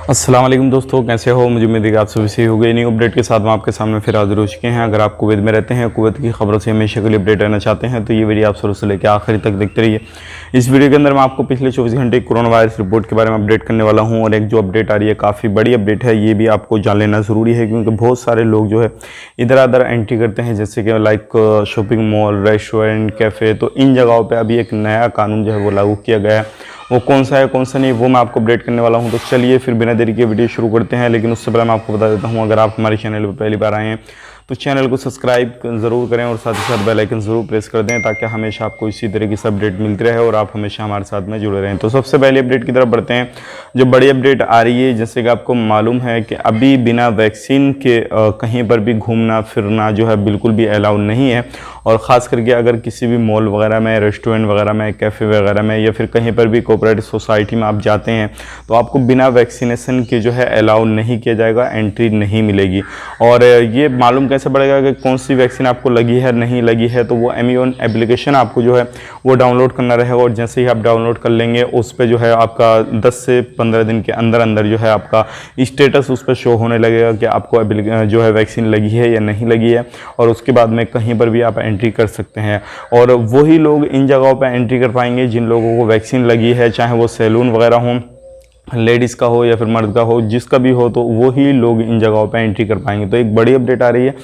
अस्सलाम वालेकुम दोस्तों, कैसे हो? मुझे उम्मीद है कि आप सभी सही हो गए। न्यू अपडेट के साथ हम आपके सामने फिर हाजिर हो चुके हैं। अगर आप कुवैत में रहते हैं, कुवैत की खबरों से हमेशा के लिए अपडेट रहना चाहते हैं तो ये वीडियो आप शुरू से लेकर आखिरी तक देखते रहिए। इस वीडियो के अंदर मैं आपको पिछले 24 घंटे कोरोना वायरस रिपोर्ट के बारे में अपडेट करने वाला हूँ, और एक जो अपडेट आ रही है काफ़ी बड़ी अपडेट है, ये भी आपको जान लेना ज़रूरी है क्योंकि बहुत सारे लोग जो है इधर उधर एंट्री करते हैं, जैसे कि like shopping mall, restaurant, cafe. तो इन जगहों पर अभी एक नया कानून जो है वो लागू किया गया है। वो कौन सा है कौन सा नहीं, वो मैं आपको अपडेट करने वाला हूं। तो चलिए फिर बिना देरी के वीडियो शुरू करते हैं। लेकिन उससे पहले मैं आपको बता देता हूं, अगर आप हमारे चैनल पर पहली बार आए हैं तो चैनल को सब्सक्राइब ज़रूर करें और साथ ही साथ बेल आइकन ज़रूर प्रेस कर दें, ताकि हमेशा आपको इसी तरीके से अपडेट मिलती रहे और आप हमेशा हमारे साथ में जुड़े रहें। तो सबसे पहले अपडेट की तरफ बढ़ते हैं। जो बड़ी अपडेट आ रही है, जैसे कि आपको मालूम है कि अभी बिना वैक्सीन के कहीं पर भी घूमना फिरना जो है बिल्कुल भी अलाउ नहीं है। और ख़ास करके अगर किसी भी मॉल वगैरह में, रेस्टोरेंट वगैरह में, कैफ़े वगैरह में, या फिर कहीं पर भी कोऑपरेटिव सोसाइटी में आप जाते हैं तो आपको बिना वैक्सीनेशन के जो है अलाउ नहीं किया जाएगा, एंट्री नहीं मिलेगी। और ये मालूम कैसे पड़ेगा कि कौन सी वैक्सीन आपको लगी है नहीं लगी है? तो वो इम्यून एप्लीकेशन आपको जो है वो डाउनलोड करना रहेगा, और जैसे ही आप डाउनलोड कर लेंगे उस पर जो है आपका 10 से 15 दिन के अंदर अंदर जो है आपका स्टेटस उस पर शो होने लगेगा कि आपको जो है वैक्सीन लगी है या नहीं लगी है। और उसके बाद में कहीं पर भी आप एंट्री कर सकते हैं, और वही लोग इन जगहों पर एंट्री कर पाएंगे जिन लोगों को वैक्सीन लगी है, चाहे वो सैलून वगैरह हों, लेडीज़ का हो या फिर मर्द का हो, जिसका भी हो, तो वही लोग इन जगहों पे एंट्री कर पाएंगे। तो एक बड़ी अपडेट आ रही है,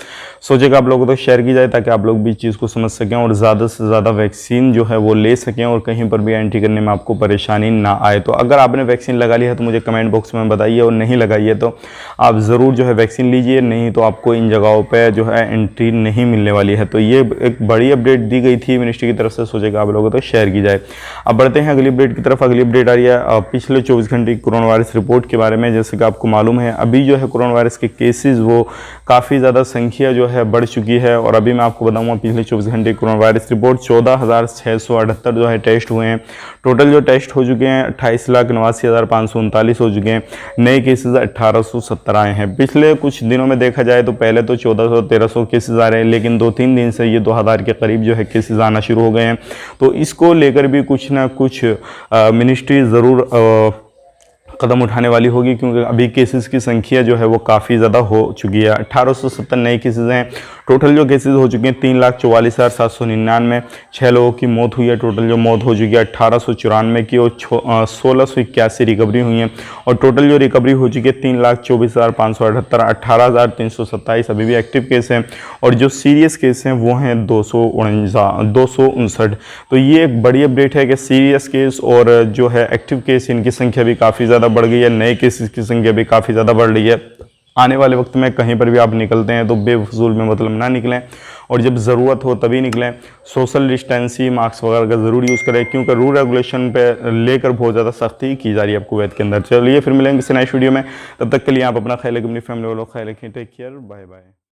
सोचेगा आप लोगों को तो शेयर की जाए ताकि आप लोग भी इस चीज़ को समझ सकें और ज़्यादा से ज़्यादा वैक्सीन जो है वो ले सकें और कहीं पर भी एंट्री करने में आपको परेशानी ना आए। तो अगर आपने वैक्सीन लगा ली है तो मुझे कमेंट बॉक्स में बताइए, और नहीं लगाई है तो आप ज़रूर जो है वैक्सीन लीजिए, नहीं तो आपको इन जगहों पर जो है एंट्री नहीं मिलने वाली है। तो ये एक बड़ी अपडेट दी गई थी मिनिस्ट्री की तरफ से, सोचेगा आप लोगों को तो शेयर की जाए। अब बढ़ते हैं अगली अपडेट की तरफ। अगली अपडेट आ रही है पिछले 24 घंटे कोरोना वायरस रिपोर्ट के बारे में। जैसे कि आपको मालूम है अभी जो है कोरोना वायरस के केसेस वो काफ़ी ज़्यादा संख्या जो है बढ़ चुकी है। और अभी मैं आपको बताऊंगा पिछले 24 घंटे कोरोना वायरस रिपोर्ट 14,678 जो है टेस्ट हुए हैं। टोटल जो टेस्ट हो चुके हैं 28,89,539 हो चुके हैं। नए केसेस 1,870 आए हैं। पिछले कुछ दिनों में देखा जाए तो पहले तो 1,400-1,300 केसेस आ रहे हैं, लेकिन 2-3 दिन से ये 2,000 के करीब जो है केसेस आना शुरू हो गए हैं। तो इसको लेकर भी कुछ ना कुछ मिनिस्ट्री ज़रूर कदम उठाने वाली होगी, क्योंकि अभी केसेस की संख्या जो है वो काफ़ी ज़्यादा हो चुकी है। 1,870 नए केसेस हैं। टोटल जो केसेस हो चुके हैं 3,44,799, 6 लोगों की मौत हुई है। टोटल जो मौत हो चुकी है 1,894 की, और 1,681 रिकवरी हुई हैं। और टोटल जो रिकवरी हो चुकी है 3,24,578, 18,327 अभी भी एक्टिव केस हैं। और जो सीरियस केस हैं वो हैं 259। तो ये एक बड़ी अपडेट है कि सीरियस केस और जो है एक्टिव केस, इनकी संख्या भी काफ़ी ज़्यादा बढ़ गई है। नए केसेस की संख्या भी काफ़ी ज़्यादा बढ़ रही है। आने वाले वक्त में कहीं पर भी आप निकलते हैं तो बेफजूल में मतलब ना निकलें, और जब ज़रूरत हो तभी निकलें। सोशल डिस्टेंसिंग, मास्क वगैरह का ज़रूर यूज़ करें, क्योंकि रूल रेगुलेशन पे लेकर बहुत ज़्यादा सख्ती की जा रही है कुवैत के अंदर। चलिए फिर मिलेंगे किसी नेक्स्ट वीडियो में, तब तक के लिए आप अपना ख्याल रखें, अपनी फैमिली वालों का ख्याल रखें। Take care, bye bye.